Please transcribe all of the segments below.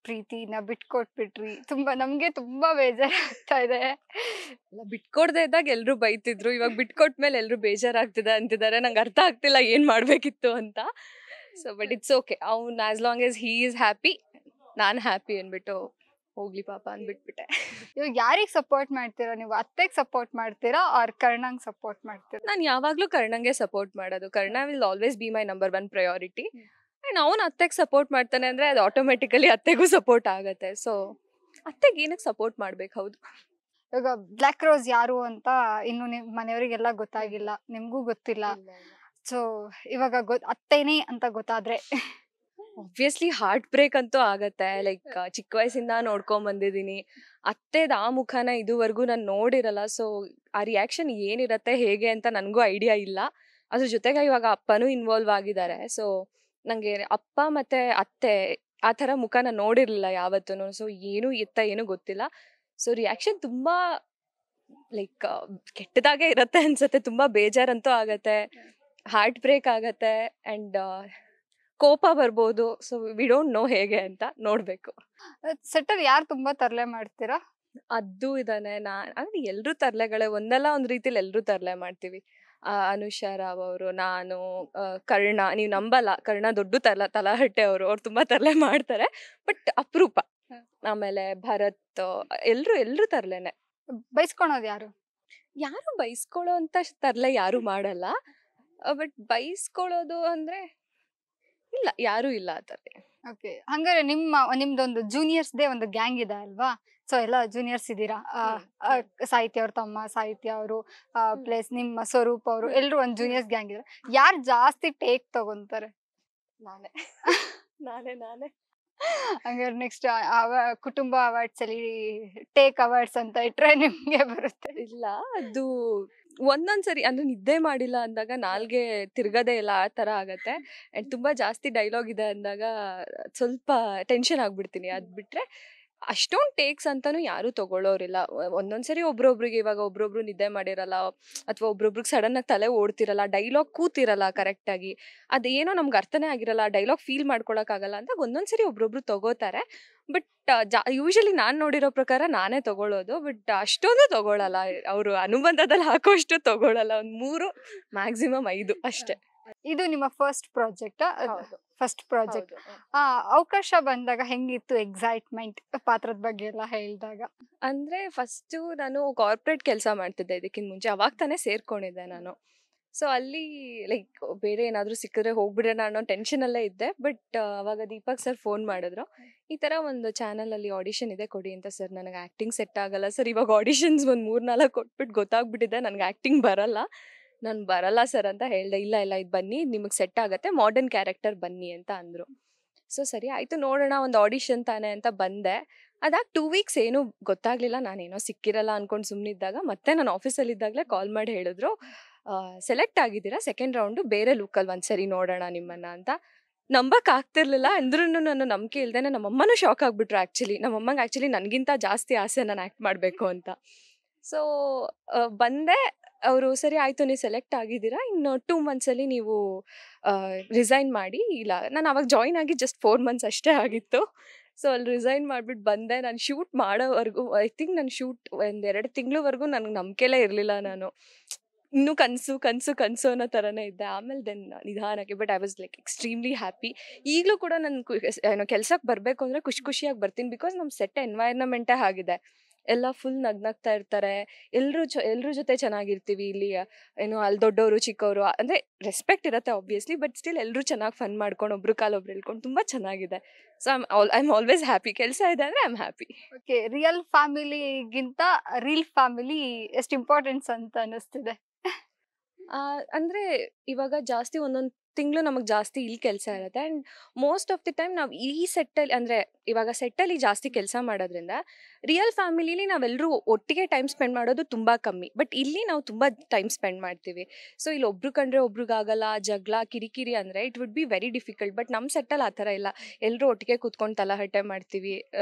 ಪ್ರೀತಿನ ಬಿಟ್ಕೊಟ್ಬಿಟ್ರಿ. ನಮ್ಗೆ ತುಂಬಾ ಬೇಜಾರಾಗ್ತಾ ಇದೆ. ಅಲ್ಲ ಬಿಟ್ಕೊಡ್ದೇ ಇದ್ದಾಗ ಎಲ್ರು ಬೈತಿದ್ರು. ಇವಾಗ ಬಿಟ್ಕೊಟ್ಮೇಲೆ ಎಲ್ರು ಬೇಜಾರಾಗ್ತಿದೆ ಅಂತಿದ್ದಾರೆ. ನಂಗೆ ಅರ್ಥ ಆಗ್ತಿಲ್ಲ ಏನ್ ಮಾಡ್ಬೇಕಿತ್ತು ಅಂತ. So but it's okay. ಅವ್ನು as long as he is happy, ನಾನ್ ಹ್ಯಾಪಿ ಅನ್ಬಿಟ್ಟು ಹೋಗ್ಲಿ ಪಾಪ ಅಂದ್ಬಿಟ್ಬಿಟ್ಟೆ. ಇವಾಗ ಯಾರಿಗ್ ಸಪೋರ್ಟ್ ಮಾಡ್ತೀರಾ ನೀವು? ಅತ್ತೆಗ್ ಸಪೋರ್ಟ್ ಮಾಡ್ತೀರಾ ಆರ್ ಕರ್ಣಂಗ್ ಸಪೋರ್ಟ್ ಮಾಡ್ತೀರಾ? ನಾನು ಯಾವಾಗ್ಲೂ ಕರ್ಣಂಗೆ ಸಪೋರ್ಟ್ ಮಾಡೋದು. Karna will always be my number 1 priority. And ಅವ್ನು ಅತ್ತೆಗೆ ಸಪೋರ್ಟ್ ಮಾಡ್ತಾನೆ ಅಂದ್ರೆ ಅದು ಆಟೋಮೆಟಿಕಲಿ ಅತ್ತೆಗೂ ಸಪೋರ್ಟ್ ಆಗತ್ತೆ. ಸೊ ಅತ್ತೆಗೆ ಏನಕ್ಕೆ ಸಪೋರ್ಟ್ ಮಾಡ್ಬೇಕು? ಹೌದು. ಇವಾಗ ಬ್ಲಾಕ್ ರೋಸ್ ಯಾರು ಅಂತ ಇನ್ನು ನಿಮ್ ಮನೆಯವರಿಗೆಲ್ಲ ಗೊತ್ತಾಗಿಲ್ಲ, ನಿಮ್ಗೂ ಗೊತ್ತಿಲ್ಲ. ಸೊ ಇವಾಗ ಅತ್ತೇನೆ ಅಂತ ಗೊತ್ತಾದ್ರೆ ಆಬ್ವಿಯಸ್ಲಿ ಹಾರ್ಟ್ ಬ್ರೇಕ್ ಅಂತೂ ಆಗತ್ತೆ. ಲೈಕ್ ಚಿಕ್ಕ ವಯಸ್ಸಿಂದ ನೋಡ್ಕೊಂಡ್ ಬಂದಿದ್ದೀನಿ. ಅತ್ತೆದ ಆ ಮುಖನ ಇದುವರೆಗೂ ನಾನು ನೋಡಿರಲ್ಲ. ಸೊ ಆ ರಿಯಾಕ್ಷನ್ ಏನಿರತ್ತೆ ಹೇಗೆ ಅಂತ ನನಗೂ ಐಡಿಯಾ ಇಲ್ಲ. ಅದ್ರ ಜೊತೆಗೆ ಇವಾಗ ಅಪ್ಪನೂ ಇನ್ವಾಲ್ವ್ ಆಗಿದ್ದಾರೆ. ಸೊ ನಂಗೆ ಅಪ್ಪ ಮತ್ತೆ ಅತ್ತೆ ಆ ಥರ ಮುಖನ ನೋಡಿರ್ಲಿಲ್ಲ ಯಾವತ್ತೂ. ಸೊ ಏನು ಗೊತ್ತಿಲ್ಲ. ಸೊ ರಿಯಾಕ್ಷನ್ ತುಂಬಾ ಲೈಕ್ ಕೆಟ್ಟದಾಗೆ ಇರತ್ತೆ ಅನ್ಸತ್ತೆ. ತುಂಬಾ ಬೇಜಾರಂತೂ ಆಗತ್ತೆ, ಹಾರ್ಟ್ ಬ್ರೇಕ್ ಆಗತ್ತೆ ಅಂಡ್ ಕೋಪ ಬರ್ಬೋದು. ಸೊ ವಿ ಡೋಂಟ್ ನೋ ಹೇಗೆ ಅಂತ ನೋಡ್ಬೇಕು. ಸೆಟ್ಟಲ್ಲಿ ಯಾರು ತುಂಬಾ ತರಲೆ ಮಾಡ್ತೀರಾ? ಅದು ಇದಾನೆ. ಅಂದ್ರೆ ಎಲ್ರೂ ತರ್ಲೆಗಳೇ, ಒಂದಲ್ಲ ಒಂದ್ ರೀತಿಲಿ ಎಲ್ರೂ ತರ್ಲೆ ಮಾಡ್ತೀವಿ. ಅನುಷಾ ರಾವ್ ಅವರು, ನಾನು, ಕರ್ಣ. ನೀವ್ ನಂಬಲ್ಲ, ಕರ್ಣ ದೊಡ್ಡ ತಲಹಟ್ಟೆ ಅವ್ರು ತುಂಬಾ ತರ್ಲೆ ಮಾಡ್ತಾರೆ. ಬಟ್ ಅಪರೂಪ. ಆಮೇಲೆ ಭರತ್, ಎಲ್ರು ತರ್ಲೆನೆ. ಬೈಸ್ಕೊಳೋದು ಯಾರು? ಯಾರು ಬೈಸ್ಕೊಳ್ಳೋ ಅಂತ ತರ್ಲೆ ಯಾರು ಮಾಡಲ್ಲ. ಬಟ್ ಬೈಸ್ಕೊಳ್ಳೋದು ಅಂದ್ರೆ ಇಲ್ಲ, ಯಾರು ಇಲ್ಲ ಆ ತರ. ಓಕೆ, ಹಂಗಾರೆ ನಿಮ್ದೊಂದು ಜೂನಿಯರ್ಸ್ ದೇ ಒಂದು ಗ್ಯಾಂಗ್ ಇದೆ ಅಲ್ವಾ? ಸೊ ಎಲ್ಲ ಜೂನಿಯರ್ಸ್ ಇದ್ದೀರಾ. ಸಾಹಿತ್ಯ ಅವ್ರ ತಮ್ಮ ಸಾಹಿತ್ಯ ಅವರು ಪ್ಲಸ್ ನಿಮ್ಮ ಸ್ವರೂಪ್ ಅವರು ಎಲ್ರು ಒಂದ್ ಜೂನಿಯರ್ಸ್ ಗ್ಯಾಂಗ್ ಇದ್ದಾರೆ. ಯಾರು ಜಾಸ್ತಿ ಟೇಕ್ ತಗೊಂತಾರೆ? ನಾನೇ ನಾನೇ ನಾನೇ ಹಂಗಾರೆ ನೆಕ್ಸ್ಟ್ ಕುಟುಂಬ ಅವಾರ್ಡ್ಸ್ ಅಲ್ಲಿ ಟೇಕ್ ಅವಾರ್ಡ್ಸ್ ಅಂತ ಇಟ್ರೆ ನಿಮ್ಗೆ ಬರುತ್ತೆ. ಇಲ್ಲ, ಅದು ಒಂದೊಂದ್ಸರಿ ಅಂದ್ರೆ ನಿದ್ದೆ ಮಾಡಿಲ್ಲ ಅಂದಾಗ ನಾಲ್ಗೆ ತಿರ್ಗದೇ ಇಲ್ಲ, ಆ ತರ ಆಗತ್ತೆ. ಅಂಡ್ ತುಂಬಾ ಜಾಸ್ತಿ ಡೈಲಾಗ್ ಇದೆ ಅಂದಾಗ ಸ್ವಲ್ಪ ಟೆನ್ಷನ್ ಆಗ್ಬಿಡ್ತೀನಿ. ಅದ್ ಬಿಟ್ರೆ ಅಷ್ಟೊಂದ್ ಟೇಕ್ಸ್ ಅಂತಾನು ಯಾರು ತಗೊಳ್ಳೋರಿಲ್ಲ. ಒಂದೊಂದ್ಸರಿ ಒಬ್ರೊಬ್ರಿಗೆ, ಇವಾಗ ಒಬ್ರೊಬ್ರು ನಿದ್ದೆ ಮಾಡಿರಲ್ಲ ಅಥವಾ ಒಬ್ರೊಬ್ರಿಗೆ ಸಡನ್ ಆಗಿ ತಲೆ ಓಡ್ತಿರಲ್ಲ, ಡೈಲಾಗ್ ಕೂತಿರಲ್ಲ ಕರೆಕ್ಟ್ ಆಗಿ, ಅದೇನೋ ನಮ್ಗೆ ಅರ್ಥನೇ ಆಗಿರಲ್ಲ, ಡೈಲಾಗ್ ಫೀಲ್ ಮಾಡ್ಕೊಳಕ್ ಆಗಲ್ಲ ಅಂತ ಒಂದೊಂದ್ಸರಿ ಒಬ್ರೊಬ್ರು ತಗೋತಾರೆ. ಬಟ್ ಯೂಶಲಿ ನಾನ್ ನೋಡಿರೋ ಪ್ರಕಾರ ನಾನೇ ತಗೊಳ್ಳೋದು. ಬಟ್ ಅಷ್ಟೊಂದು ತಗೊಳಲ್ಲ. ಅವರು ಅನುಬಂಧದಲ್ಲಿ ಹಾಕೋಷ್ಟು ತಗೊಳಲ್ಲ. ಒಂದ್ 3 ಮ್ಯಾಕ್ಸಿಮಮ್ 5 ಅಷ್ಟೇ. ಇದು ನಿಮ್ಮ ಫಸ್ಟ್ ಪ್ರಾಜೆಕ್ಟ್? ಹೌದು. First project. ಅವಕಾಶ ಬಂದಾಗ ಹೆಂಗಿತ್ತು ಎಕ್ಸೈಟ್ಮೆಂಟ್ ಪಾತ್ರದ ಬಗ್ಗೆ ಎಲ್ಲ ಹೇಳಿದಾಗ? ಅಂದ್ರೆ ಫಸ್ಟ್ ನಾನು ಕಾರ್ಪೊರೇಟ್ ಕೆಲಸ ಮಾಡ್ತಿದ್ದೆ ಇದಕ್ಕಿಂತ ಮುಂಚೆ. ಅವಾಗ ತಾನೇ ಸೇರ್ಕೊಂಡಿದ್ದೆ ನಾನು. ಸೊ ಅಲ್ಲಿ ಲೈಕ್ ಬೇರೆ ಏನಾದ್ರು ಸಿಕ್ಕಿದ್ರೆ ಹೋಗ್ಬಿಡೋಣ ಅನ್ನೋ ಟೆನ್ಷನ್ ಅಲ್ಲೇ ಇದ್ದೆ. ಬಟ್ ಅವಾಗ ದೀಪಕ್ ಸರ್ ಫೋನ್ ಮಾಡಿದ್ರು, ಈ ತರ ಒಂದು ಚಾನಲ್ ಅಲ್ಲಿ ಆಡಿಷನ್ ಇದೆ, ಕೊಡಿ ಅಂತ. ಸರ್ ನನಗೆ ಆಕ್ಟಿಂಗ್ ಸೆಟ್ ಆಗಲ್ಲ ಸರ್, ಇವಾಗ ಆಡಿಷನ್ಸ್ ಒಂದ್ 3-4 ಕೊಟ್ಬಿಟ್ಟು ಗೊತ್ತಾಗ್ಬಿಟ್ಟಿದೆ ನನಗೆ ಆಕ್ಟಿಂಗ್ ಬರಲ್ಲ, ನಾನು ಬರಲ್ಲ ಸರ್ ಅಂತ ಹೇಳ್ದೆ. ಇಲ್ಲ ಇದು ಬನ್ನಿ, ನಿಮಗೆ ಸೆಟ್ ಆಗತ್ತೆ, ಮಾಡರ್ನ್ ಕ್ಯಾರೆಕ್ಟರ್ ಬನ್ನಿ ಅಂತ ಅಂದ್ರು. ಸೊ ಸರಿ ಆಯ್ತು, ನೋಡೋಣ, ಒಂದು ಆಡಿಷನ್ ತಾನೆ ಅಂತ ಬಂದೆ. ಅದಾಗ 2 ವೀಕ್ಸ್ ಏನೂ ಗೊತ್ತಾಗ್ಲಿಲ್ಲ. ನಾನೇನೋ ಸಿಕ್ಕಿರಲ್ಲ ಅನ್ಕೊಂಡು ಸುಮ್ಮನಿದ್ದಾಗ ಮತ್ತೆ ನಾನು ಆಫೀಸಲ್ಲಿ ಇದ್ದಾಗಲೇ ಕಾಲ್ ಮಾಡಿ ಹೇಳಿದ್ರು, ಸೆಲೆಕ್ಟ್ ಆಗಿದ್ದೀರಾ, ಸೆಕೆಂಡ್ ರೌಂಡು ಬೇರೆ ಲುಕ್ಕಲ್ಲಿ ಒಂದ್ಸರಿ ನೋಡೋಣ ನಿಮ್ಮನ್ನ ಅಂತ. ನಂಬಕ್ ಆಗ್ತಿರ್ಲಿಲ್ಲ. ಅಂದ್ರೂ ನಾನು ನಂಬಿಕೆ ಇಲ್ದೇನೆ ನಮ್ಮಮ್ಮನೂ ಶಾಕ್ ಆಗ್ಬಿಟ್ರು. ನಮ್ಮಮ್ಮಂಗೆ ಆ್ಯಕ್ಚುಲಿ ನನಗಿಂತ ಜಾಸ್ತಿ ಆಸೆ ನಾನು ಆ್ಯಕ್ಟ್ ಮಾಡಬೇಕು ಅಂತ. ಸೊ ಬಂದೆ. ಅವರು ಸರಿ ಆಯಿತು, ನೀವು ಸೆಲೆಕ್ಟ್ ಆಗಿದ್ದೀರಾ, ಇನ್ನು 2 ಮಂತ್ಸಲ್ಲಿ ನೀವು ರಿಸೈನ್ ಮಾಡಿ. ಇಲ್ಲ, ನಾನು ಅವಾಗ ಜಾಯ್ನ್ ಆಗಿ ಜಸ್ಟ್ 4 ಮಂತ್ಸ್ ಅಷ್ಟೇ ಆಗಿತ್ತು. ಸೊ ಅಲ್ಲಿ ರಿಸೈನ್ ಮಾಡಿಬಿಟ್ಟು ಬಂದೆ. ನಾನು ಶೂಟ್ ಮಾಡೋವರೆಗೂ, ಐ ಥಿಂಕ್ ನಾನು ಶೂಟ್ 1-2 ತಿಂಗಳವರೆಗೂ ನನಗೆ ನಂಬಿಕೆಲೇ ಇರಲಿಲ್ಲ. ನಾನು ಇನ್ನೂ ಕನಸು ಅನ್ನೋ ಥರನೇ ಇದ್ದೆ. ಆಮೇಲೆ ದೆನ್ ನಿಧಾನಕ್ಕೆ, but I was like extremely happy. ಈಗಲೂ ಕೂಡ ನಾನು ಕೆಲ್ಸಕ್ಕೆ ಬರಬೇಕು ಅಂದರೆ ಖುಷಿಯಾಗಿ ಬರ್ತೀನಿ. ಬಿಕಾಸ್ ನಮ್ಮ ಸೆಟ್ ಎನ್ವೈರ್ನಮೆಂಟೇ ಆಗಿದೆ. ಎಲ್ಲ ಫುಲ್ ನಗ್ನಗ್ತಾ ಇರ್ತಾರೆ. ಎಲ್ರ ಜೊತೆ ಚೆನ್ನಾಗಿರ್ತೀವಿ ಇಲ್ಲಿ. ಅಲ್ಲಿ ದೊಡ್ಡವರು ಚಿಕ್ಕವರು ಅಂದರೆ ರೆಸ್ಪೆಕ್ಟ್ ಇರುತ್ತೆ ಆಬ್ವಿಯಸ್ಲಿ, ಬಟ್ ಸ್ಟಿಲ್ ಎಲ್ಲರೂ ಚೆನ್ನಾಗಿ ಫನ್ ಮಾಡ್ಕೊಂಡು ಒಬ್ರು ಕಾಲೊಬ್ರು ಹೇಳ್ಕೊಂಡು ತುಂಬ ಚೆನ್ನಾಗಿದೆ. So I am always happy. ಕೆಲಸ ಇದೆ ಅಂದರೆ I am happy. Okay, real ಫ್ಯಾಮಿಲಿಗಿಂತ ರೀಲ್ ಫ್ಯಾಮಿಲಿ ಎಷ್ಟು ಇಂಪಾರ್ಟೆನ್ಸ್ ಅಂತ ಅನ್ನಿಸ್ತಿದೆ? ಅಂದರೆ ಇವಾಗ ಜಾಸ್ತಿ ಒಂದೊಂದು ತಿಂಗಳು ನಮಗೆ ಜಾಸ್ತಿ ಇಲ್ಲಿ ಕೆಲಸ ಇರುತ್ತೆ. And most of the time ನಾವು ಈ ಸೆಟ್ಟಲ್ಲಿ, ಅಂದರೆ ಇವಾಗ ಸೆಟ್ಟಲ್ಲಿ ಜಾಸ್ತಿ ಕೆಲಸ ಮಾಡೋದ್ರಿಂದ ರಿಯಲ್ ಫ್ಯಾಮಿಲಿಲಿ ನಾವೆಲ್ಲರೂ ಒಟ್ಟಿಗೆ ಟೈಮ್ ಸ್ಪೆಂಡ್ ಮಾಡೋದು ತುಂಬ ಕಮ್ಮಿ. ಬಟ್ ಇಲ್ಲಿ ನಾವು ತುಂಬ ಟೈಮ್ ಸ್ಪೆಂಡ್ ಮಾಡ್ತೀವಿ. ಸೊ ಇಲ್ಲಿ ಒಬ್ರು ಕಂಡ್ರೆ ಒಬ್ರಿಗಾಗಲ್ಲ, ಜಗಳ ಕಿರಿಕಿರಿ ಅಂದರೆ it would be very difficult. But ನಮ್ಮ ಸೆಟ್ಟಲ್ಲಿ ಆ ಥರ ಇಲ್ಲ. ಎಲ್ಲರೂ ಒಟ್ಟಿಗೆ ಕೂತ್ಕೊಂಡು ತಲಹಟ್ಟೆ ಮಾಡ್ತೀವಿ,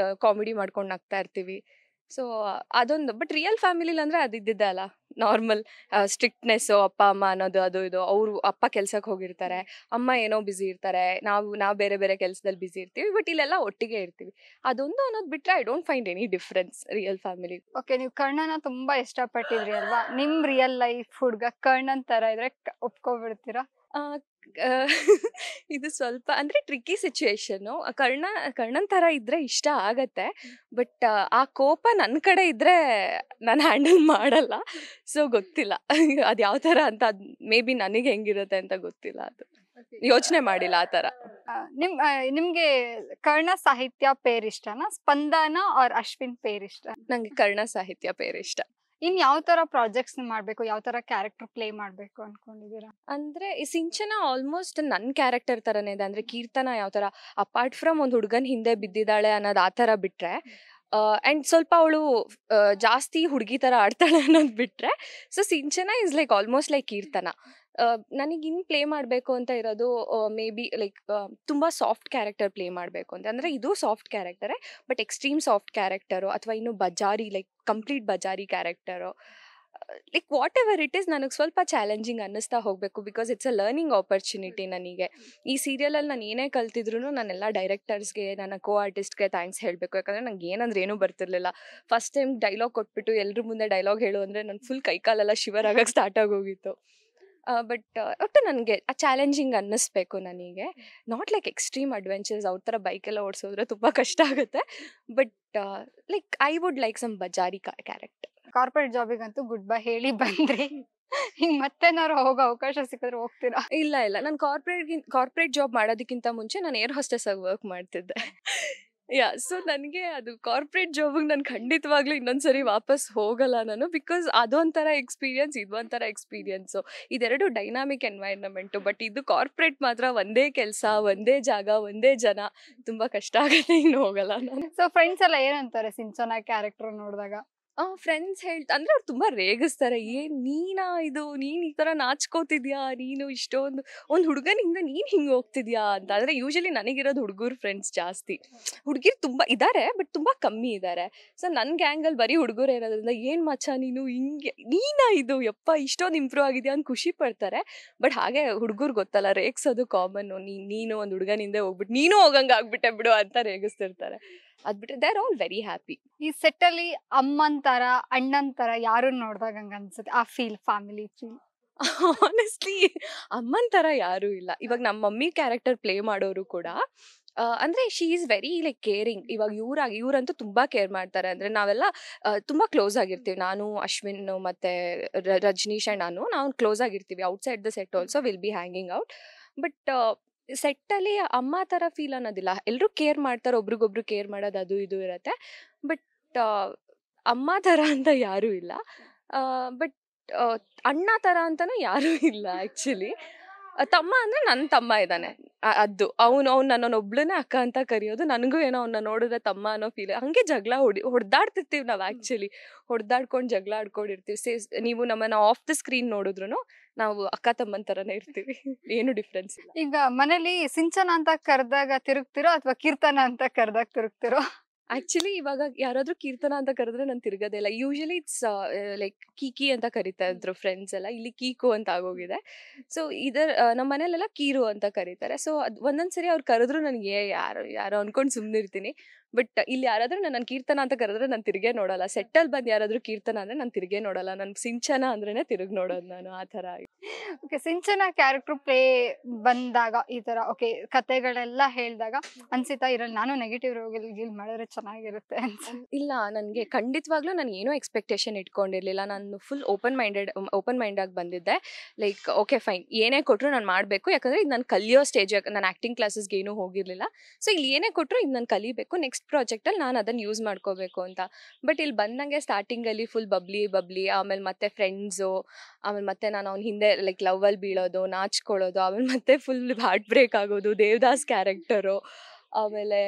ಕಾಮಿಡಿ ಮಾಡ್ಕೊಂಡು ನಗ್ತಾ ಇರ್ತೀವಿ. ಸೊ ಅದೊಂದು. ಬಟ್ ರಿಯಲ್ ಫ್ಯಾಮಿಲಿಲಿ ಅಂದರೆ ಅದು ಇದ್ದಿದ್ದೆ ಅಲ್ಲ, ನಾರ್ಮಲ್ ಸ್ಟ್ರಿಕ್ಟ್ನೆಸ್ಸು, ಅಪ್ಪ ಅಮ್ಮ ಅನ್ನೋದು ಅದು ಇದು. ಅವರು ಅಪ್ಪ ಕೆಲ್ಸಕ್ಕೆ ಹೋಗಿರ್ತಾರೆ, ಅಮ್ಮ ಏನೋ ಬ್ಯುಸಿ ಇರ್ತಾರೆ, ನಾವು ಬೇರೆ ಬೇರೆ ಕೆಲಸದಲ್ಲಿ ಬ್ಯುಸಿ ಇರ್ತೀವಿ. ಬಟ್ ಇಲ್ಲೆಲ್ಲ ಒಟ್ಟಿಗೆ ಇರ್ತೀವಿ. ಅದೊಂದು ಅನ್ನೋದು ಬಿಟ್ಟರೆ I don't find any difference real family. Okay, ನೀವು ಕರ್ಣನ ತುಂಬಾ ಇಷ್ಟಪಟ್ಟಿದ್ರಿ ಅಲ್ವಾ? ನಿಮ್ ರಿಯಲ್ ಲೈಫ್ ಹುಡ್ಗ ಕರ್ಣನ್ ತರ ಇದ್ರೆ ಒಪ್ಕೊಬಿಡ್ತೀರಾ? ಆ, ಆ, ಇದು ಸ್ವಲ್ಪ ಅಂದ್ರೆ ಟ್ರಿಕ್ಕಿ ಸಿಚುಯೇಷನ್ನು. ಕರ್ಣನ್ ತರ ಇದ್ರೆ ಇಷ್ಟ ಆಗತ್ತೆ. ಬಟ್ ಆ ಕೋಪ ನನ್ನ ಕಡೆ ಇದ್ರೆ ನಾನು ಹ್ಯಾಂಡಲ್ ಮಾಡಲ್ಲ. ಸೊ ಗೊತ್ತಿಲ್ಲ ಅದು ಯಾವ ತರ ಅಂತ. ಮೇ ಬಿ ನನಗೆ ಹೆಂಗಿರುತ್ತೆ ಅಂತ ಗೊತ್ತಿಲ್ಲ. ಅದು ಯೋಚನೆ ಮಾಡಿಲ್ಲ ಆ ತರ. ನಿಮ್ಗೆ ಕರ್ಣ ಸಾಹಿತ್ಯ ಪೇರ್ ಇಷ್ಟನಾ, ಸ್ಪಂದನ ಆರ್ ಅಶ್ವಿನ್ ಪೇರ್ ಇಷ್ಟ? ನಂಗೆ ಕರ್ಣ ಸಾಹಿತ್ಯ ಪೇರ್ ಇಷ್ಟ. ಇನ್ ಯಾವ ತರ ಪ್ರಾಜೆಕ್ಟ್ಸ್ ಮಾಡ್ಬೇಕು, ಯಾವ ತರ ಕ್ಯಾರೆಕ್ಟರ್ ಪ್ಲೇ ಮಾಡ್ಬೇಕು ಅನ್ಕೊಂಡಿದೀರಾ? ಅಂದ್ರೆ ಈ ಸಿಂಚನ ಆಲ್ಮೋಸ್ಟ್ ನನ್ನ ಕ್ಯಾರೆಕ್ಟರ್ ತರನೇ ಇದೆ. ಅಂದ್ರೆ ಕೀರ್ತನ ಯಾವ ತರ ಅಪಾರ್ಟ್ ಫ್ರಮ್ ಒಂದು ಹುಡುಗನ್ ಹಿಂದೆ ಬಿದ್ದಿದ್ದಾಳೆ ಅನ್ನೋದು ಆ ತರ ಬಿಟ್ರೆ, ಅಂಡ್ ಸ್ವಲ್ಪ ಅವಳು ಜಾಸ್ತಿ ಹುಡುಗಿ ತರ ಆಡ್ತಾಳೆ ಅನ್ನೋದು ಬಿಟ್ರೆ, so Sinchana is like almost like Keerthana. ನನಗೆ ಇನ್ನು ಪ್ಲೇ ಮಾಡಬೇಕು ಅಂತ ಇರೋದು ಮೇ ಬಿ ಲೈಕ್ ತುಂಬ ಸಾಫ್ಟ್ ಕ್ಯಾರೆಕ್ಟರ್ ಪ್ಲೇ ಮಾಡಬೇಕು ಅಂತ. ಅಂದರೆ ಇದು ಸಾಫ್ಟ್ ಕ್ಯಾರೆಕ್ಟರೇ, ಬಟ್ ಎಕ್ಸ್ಟ್ರೀಮ್ ಸಾಫ್ಟ್ ಕ್ಯಾರೆಕ್ಟರು, ಅಥವಾ ಇನ್ನು ಬಜಾರಿ ಲೈಕ್ ಕಂಪ್ಲೀಟ್ ಬಜಾರಿ character, like whatever it is ನನಗೆ ಸ್ವಲ್ಪ ಚಾಲೆಂಜಿಂಗ್ ಅನ್ನಿಸ್ತಾ ಹೋಗಬೇಕು. Because it's a learning opportunity ನನಗೆ. ಈ ಸೀರಿಯಲಲ್ಲಿ ನಾನು ಏನೇ ಕಲ್ತಿದ್ರು ನಾನೆಲ್ಲ ಡೈರೆಕ್ಟರ್ಸ್ಗೆ, ನನ್ನ ಕೋ ಆರ್ಟಿಸ್ಟ್ಗೆ ಥ್ಯಾಂಕ್ಸ್ ಹೇಳಬೇಕು. ಯಾಕಂದರೆ ನಂಗೆ ಏನಂದ್ರೆ ಏನೂ ಬರ್ತಿರ್ಲಿಲ್ಲ. ಫಸ್ಟ್ ಟೈಮ್ ಡೈಲಾಗ್ ಕೊಟ್ಬಿಟ್ಟು ಎಲ್ಲರ ಮುಂದೆ ಡೈಲಾಗ್ ಹೇಳು ಅಂದರೆ ನನ್ನ ಫುಲ್ ಕೈಕಾಲೆಲ್ಲ ಶಿವರ್ ಆಗಕ್ಕೆ ಸ್ಟಾರ್ಟ್ ಆಗೋಗಿತ್ತು. ಬಟ್ ಒಟ್ಟು ನನಗೆ ಆ ಚಾಲೆಂಜಿಂಗ್ ಅನ್ನಿಸ್ಬೇಕು ನನಗೆ. ನಾಟ್ ಲೈಕ್ ಎಕ್ಸ್ಟ್ರೀಮ್ ಅಡ್ವೆಂಚರ್ಸ್ ಅವ್ರ ಥರ ಬೈಕೆಲ್ಲ ಓಡಿಸೋದ್ರೆ ತುಂಬ ಕಷ್ಟ ಆಗುತ್ತೆ. But like I would like some ಬಜಾರಿ ಕ್ಯಾರೆಕ್ಟರ್. ಕಾರ್ಪೊರೇಟ್ ಜಾಬಿಗಂತೂ ಗುಡ್ ಬೈ ಹೇಳಿ ಬಂದ್ರಿ. ಹಿಂಗ್ ಮತ್ತೇನಾದ್ರು ಹೋಗೋ ಅವಕಾಶ ಸಿಕ್ಕಿದ್ರೆ ಹೋಗ್ತೀರಾ? ಇಲ್ಲ, ನಾನು ಕಾರ್ಪೊರೇಟ್ ಜಾಬ್ ಮಾಡೋದಕ್ಕಿಂತ ಮುಂಚೆ ನಾನು ಏರ್ ಹೋಸ್ಟೆಸ್ ಆಗಿ ವರ್ಕ್ ಮಾಡ್ತಿದ್ದೆ. ಸೊ ನನಗೆ ಅದು ಕಾರ್ಪೊರೇಟ್ ಜಾಬಿಗೆ ನಾನು ಖಂಡಿತವಾಗ್ಲೂ ಇನ್ನೊಂದ್ಸರಿ ವಾಪಸ್ ಹೋಗಲ್ಲ ನಾನು. ಬಿಕಾಸ್ ಅದೊಂಥರ ಎಕ್ಸ್ಪೀರಿಯನ್ಸ್, ಇದೊಂಥರ ಎಕ್ಸ್ಪೀರಿಯನ್ಸು. ಇದೆರಡು ಡೈನಾಮಿಕ್ ಎನ್ವೈರ್ನಮೆಂಟು. ಬಟ್ ಇದು ಕಾರ್ಪೊರೇಟ್ ಮಾತ್ರ ಒಂದೇ ಕೆಲಸ, ಒಂದೇ ಜಾಗ, ಒಂದೇ ಜನ, ತುಂಬ ಕಷ್ಟ ಆಗುತ್ತೆ. ಇನ್ನು ಹೋಗಲ್ಲ ನಾನು. ಸೊ ಫ್ರೆಂಡ್ಸ್ ಎಲ್ಲ ಏನಂತಾರೆ ಸಿಂಚನ ಕ್ಯಾರೆಕ್ಟರ್ ನೋಡಿದಾಗ? ಫ್ರೆಂಡ್ಸ್ ಅಂದ್ರೆ ಅವ್ರು ತುಂಬ ರೇಗಿಸ್ತಾರೆ. ನೀನು ಈ ಥರ ನಾಚ್ಕೋತಿದ್ಯಾ, ನೀನು ಇಷ್ಟೊಂದು ಒಂದು ಹುಡುಗನಿಂದ ನೀನು ಹಿಂಗೆ ಹೋಗ್ತಿದ್ಯಾ ಅಂತ. ಅಂದರೆ ಯೂಶಲಿ ನನಗಿರೋದು ಹುಡುಗರು ಫ್ರೆಂಡ್ಸ್ ಜಾಸ್ತಿ. ಹುಡುಗಿರು ತುಂಬ ಇದ್ದಾರೆ, ಬಟ್ ತುಂಬ ಕಮ್ಮಿ ಇದ್ದಾರೆ. ಸೊ ನನ್ನ ಗ್ಯಾಂಗಲ್ಲಿ ಬರೀ ಹುಡುಗರು ಇರೋದ್ರಿಂದ ಏನು ಮಚ್ಚ ನೀನು ಹಿಂಗೆ ಇದು ಯಪ್ಪ ಇಷ್ಟೊಂದು ಇಂಪ್ರೂವ್ ಆಗಿದೆಯಾ ಅಂತ ಖುಷಿ ಪಡ್ತಾರೆ. ಬಟ್ ಹಾಗೆ ಹುಡುಗರು ಗೊತ್ತಲ್ಲ, ರೇಗ್ಸೋದು ಕಾಮನ್ನು. ನೀನು ಒಂದು ಹುಡುಗನಿಂದ ಹೋಗ್ಬಿಟ್ಟು ನೀನು ಹೋಗಂಗೆ ಆಗ್ಬಿಟ್ಟೆ ಬಿಡು ಅಂತ ರೇಗಿಸ್ತಿರ್ತಾರೆ. ಅದ್ಬಿಟ್ರೆ they are all very happy. ಈ ಸೆಟ್ ಅಲ್ಲಿ ಅಮ್ಮನ್ ತರ, ಅಣ್ಣನ್ ತರ ಯಾರು ನೋಡಿದಾಗ ಹಂಗ ಅನ್ಸುತ್ತೆ ಆ ಫೀಲ್, ಫ್ಯಾಮಿಲಿ ಫೀಲ್? ಆನೆಸ್ಟ್ಲಿ ಅಮ್ಮನ್ ತರ ಯಾರೂ ಇಲ್ಲ. ಇವಾಗ ನಮ್ಮ ಮಮ್ಮಿ ಕ್ಯಾರೆಕ್ಟರ್ ಪ್ಲೇ ಮಾಡೋರು ಕೂಡ ಅಂದ್ರೆ she is very like caring. ಇವಾಗ ಇವ್ರಂತೂ ತುಂಬಾ ಕೇರ್ ಮಾಡ್ತಾರೆ. ಅಂದ್ರೆ ನಾವೆಲ್ಲ ತುಂಬಾ ಕ್ಲೋಸ್ ಆಗಿರ್ತೀವಿ. ನಾನು, ಅಶ್ವಿನ್ ಮತ್ತೆ ರಜನೀಶ್ ಅಂಡ್ ನಾವು ಕ್ಲೋಸ್ ಆಗಿರ್ತೀವಿ. Outside the set also will be hanging out. But ಸೆಟ್ಟಲ್ಲಿ ಅಮ್ಮ ಥರ ಫೀಲ್ ಅನ್ನೋದಿಲ್ಲ. ಎಲ್ಲರೂ ಕೇರ್ ಮಾಡ್ತಾರೆ, ಒಬ್ರಿಗೊಬ್ರು ಕೇರ್ ಮಾಡೋದು ಅದು ಇದು ಇರುತ್ತೆ. ಬಟ್ ಅಮ್ಮ ಥರ ಅಂತ ಯಾರೂ ಇಲ್ಲ. ಬಟ್ ಅಣ್ಣ ಥರ ಅಂತಲೂ ಯಾರೂ ಇಲ್ಲ ಆ್ಯಕ್ಚುಲಿ. ತಮ್ಮ ಅಂದರೆ ನನ್ನ ತಮ್ಮ ಇದ್ದಾನೆ, ಅವನು ನನ್ನೊಬ್ಳನ್ನೇ ಅಕ್ಕ ಅಂತ ಕರೆಯೋದು. ನನಗೂ ಏನೋ ಅವನ್ನ ನೋಡಿದ್ರೆ ತಮ್ಮ ಅನ್ನೋ ಫೀಲ್. ಹಾಗೆ ಜಗಳ ಹೊಡೆದಾಡ್ತಿರ್ತೀವಿ ನಾವು. ಆ್ಯಕ್ಚುಲಿ ಹೊಡೆದಾಡ್ಕೊಂಡು ಜಗಳ ಆಡ್ಕೊಂಡಿರ್ತೀವಿ. ನೀವು ನಮ್ಮನ್ನು ಆಫ್ ದ ಸ್ಕ್ರೀನ್ ನೋಡಿದ್ರು ನಾವು ಅಕ್ಕ ತಮ್ಮನ ಥರನೇ ಇರ್ತೀವಿ. ಏನು ಡಿಫ್ರೆನ್ಸ್ ಇಲ್ಲ. ಈಗ ಮನೇಲಿ ಸಿಂಚನ ಅಂತ ಕರೆದಾಗ ತಿರುಗ್ತಿರೋ ಅಥವಾ ಕೀರ್ತನ ಅಂತ ಕರೆದಾಗ ತಿರುಗ್ತಿರೋ? ಆಕ್ಚುಲಿ ಇವಾಗ ಯಾರಾದ್ರೂ ಕೀರ್ತನ ಅಂತ ಕರೆದ್ರೆ ನಾನು ತಿರ್ಗೋದೇ ಇಲ್ಲ. ಯೂಶಲಿ ಇಟ್ಸ್ ಲೈಕ್ ಕೀಕಿ ಅಂತ ಕರಿತಾ ಇದ್ರು ಫ್ರೆಂಡ್ಸ್ ಎಲ್ಲ. ಇಲ್ಲಿ ಕೀಕು ಅಂತ ಆಗೋಗಿದೆ. ಸೊ ನಮ್ಮ ಮನೇಲೆಲ್ಲ ಕೀರು ಅಂತ ಕರೀತಾರೆ. ಸೊ ಅದು ಒಂದೊಂದ್ಸರಿ ಅವ್ರು ಕರೆದ್ರು ನನಗೆ ಯಾರೋ ಅನ್ಕೊಂಡು ಸುಮ್ಮನಿರ್ತೀನಿ. ಬಟ್ ಇಲ್ಲಿ ಯಾರಾದ್ರೂ ನನ್ನ ಕೀರ್ತನ ಅಂತ ಕರೆದ್ರೆ ನಾನು ತಿರುಗೇ ನೋಡಲ್ಲ. ಸೆಟ್ಟಲ್ಲಿ ಬಂದು ಯಾರಾದ್ರೂ ಕೀರ್ತನ ಅಂದ್ರೆ ನಾನು ತಿರುಗೇ ನೋಡಲ್ಲ. ನನ್ ಸಿಂಚನ ಅಂದ್ರೇನೆ ತಿರುಗಿ ನೋಡೋದು ನಾನು, ಆ ಥರ. ಓಕೆ, ಸಿಂಚನ ಕ್ಯಾರೆಕ್ಟರ್ ಪ್ಲೇ ಬಂದಾಗ ಈ ತರ ಓಕೆ ಕತೆಗಳೆಲ್ಲ ಹೇಳಿದಾಗ ಅನ್ಸಿತಾ ಇರಲ್ಲ ನಾನು ನೆಗೆಟಿವ್ ರೋಗಿಲ್ ಮಾಡಿದ್ರೆ ಚೆನ್ನಾಗಿರುತ್ತೆ ಅಂತ? ಇಲ್ಲ, ನನಗೆ ಖಂಡಿತವಾಗ್ಲೂ ನಾನು ಏನೂ ಎಕ್ಸ್ಪೆಕ್ಟೇಷನ್ ಇಟ್ಕೊಂಡಿರ್ಲಿಲ್ಲ. ನಾನು ಫುಲ್ ಓಪನ್ ಮೈಂಡ್ ಆಗಿ ಬಂದಿದ್ದೆ. ಲೈಕ್ ಓಕೆ ಫೈನ್, ಏನೇ ಕೊಟ್ಟರು ನಾನು ಮಾಡಬೇಕು. ಯಾಕಂದರೆ ಇದು ನಾನು ಕಲಿಯೋ ಸ್ಟೇಜ್. ನಾನು ಆ್ಯಕ್ಟಿಂಗ್ ಕ್ಲಾಸಸ್ಗೆ ಏನೂ ಹೋಗಿರಲಿಲ್ಲ. ಸೊ ಇಲ್ಲಿ ಏನೇ ಕೊಟ್ಟರು ಇದು ನಾನು ಕಲಿಬೇಕು. ನೆಕ್ಸ್ಟ್ ಪ್ರಾಜೆಕ್ಟಲ್ಲಿ ನಾನು ಅದನ್ನು ಯೂಸ್ ಮಾಡ್ಕೋಬೇಕು ಅಂತ. ಬಟ್ ಇಲ್ಲಿ ಬಂದಂಗೆ ಸ್ಟಾರ್ಟಿಂಗಲ್ಲಿ ಫುಲ್ ಬಬ್ಲಿ, ಆಮೇಲೆ ಮತ್ತೆ ಫ್ರೆಂಡ್ಸು, ಆಮೇಲೆ ಮತ್ತೆ ನಾನು ಅವ್ನ ಹಿಂದೆ ಲೈಕ್ ಲವ್ವಲ್ಲಿ ಬೀಳೋದು, ನಾಚ್ಕೊಳ್ಳೋದು, ಆಮೇಲೆ ಮತ್ತೆ ಫುಲ್ ಹಾರ್ಟ್ ಬ್ರೇಕ್ ಆಗೋದು, ದೇವದಾಸ್ ಕ್ಯಾರೆಕ್ಟರು, ಆಮೇಲೆ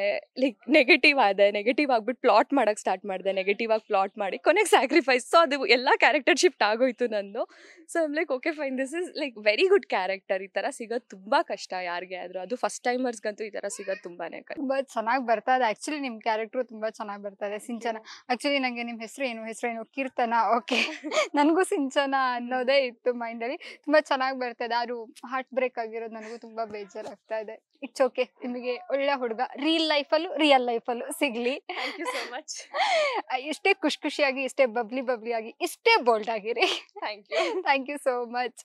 ಲೈಕ್ ನೆಗೆಟಿವ್ ಆಗ್ಬಿಟ್ಟು ಪ್ಲಾಟ್ ಮಾಡಕ್ ಸ್ಟಾರ್ಟ್ ಮಾಡಿದೆ, ನೆಗೆಟಿವ್ ಆಗಿ ಪ್ಲಾಟ್ ಮಾಡಿ ಕೊನೆಗೆ ಸ್ಯಾಕ್ರಿಫೈಸ್. ಸೊ ಅದು ಎಲ್ಲ ಕ್ಯಾರೆಕ್ಟರ್ ಶಿಫ್ಟ್ ಆಗೋಯ್ತು ನಂದು. So I'm like okay fine, this is like very good character. ಈ ತರ ಸಿಗೋದು ತುಂಬಾ ಕಷ್ಟ ಯಾರಿಗೆ ಆದ್ರೂ, ಅದು ಫಸ್ಟ್ ಟೈಮರ್ಸ್ಗಂತೂ ಈ ತರ ಸಿಗೋದು ತುಂಬಾನೇ ಕಷ್ಟ. ತುಂಬಾ ಚೆನ್ನಾಗಿ ಬರ್ತಾ ಇದೆ ಆಕ್ಚುಲಿ, ನಿಮ್ ಕ್ಯಾರೆಕ್ಟರ್ ತುಂಬಾ ಚೆನ್ನಾಗಿ ಬರ್ತಾ ಇದೆ. ಸಿಂಚನ ಆಕ್ಚುಲಿ ನಂಗೆ ನಿಮ್ ಹೆಸರೇನು ಕೀರ್ತನ, ಓಕೆ ನನಗೂ ಸಿಂಚನ ಅನ್ನೋದೇ ಇತ್ತು ಮೈಂಡ್ ಅಲ್ಲಿ. ತುಂಬಾ ಚೆನ್ನಾಗಿ ಬರ್ತಾ ಇದೆ. ಅದು ಹಾರ್ಟ್ ಬ್ರೇಕ್ ಆಗಿರೋದು ನನಗೂ ತುಂಬಾ ಬೇಜಾರಾಗ್ತಾ ಇದೆ. ಇಟ್ಸ್ ಓಕೆ, ನಿಮಗೆ ಒಳ್ಳೆ ಹುಡುಗ ರಿಯಲ್ ಲೈಫಲ್ಲೂ ಸಿಗ್ಲಿ. Thank you so much. ಇಷ್ಟೇ ಖುಷಿಯಾಗಿ, ಇಷ್ಟೇ ಬಬ್ಲಿ ಆಗಿ, ಇಷ್ಟೇ ಬೋಲ್ಡ್ ಆಗಿರಿ. Thank you. Thank you so much.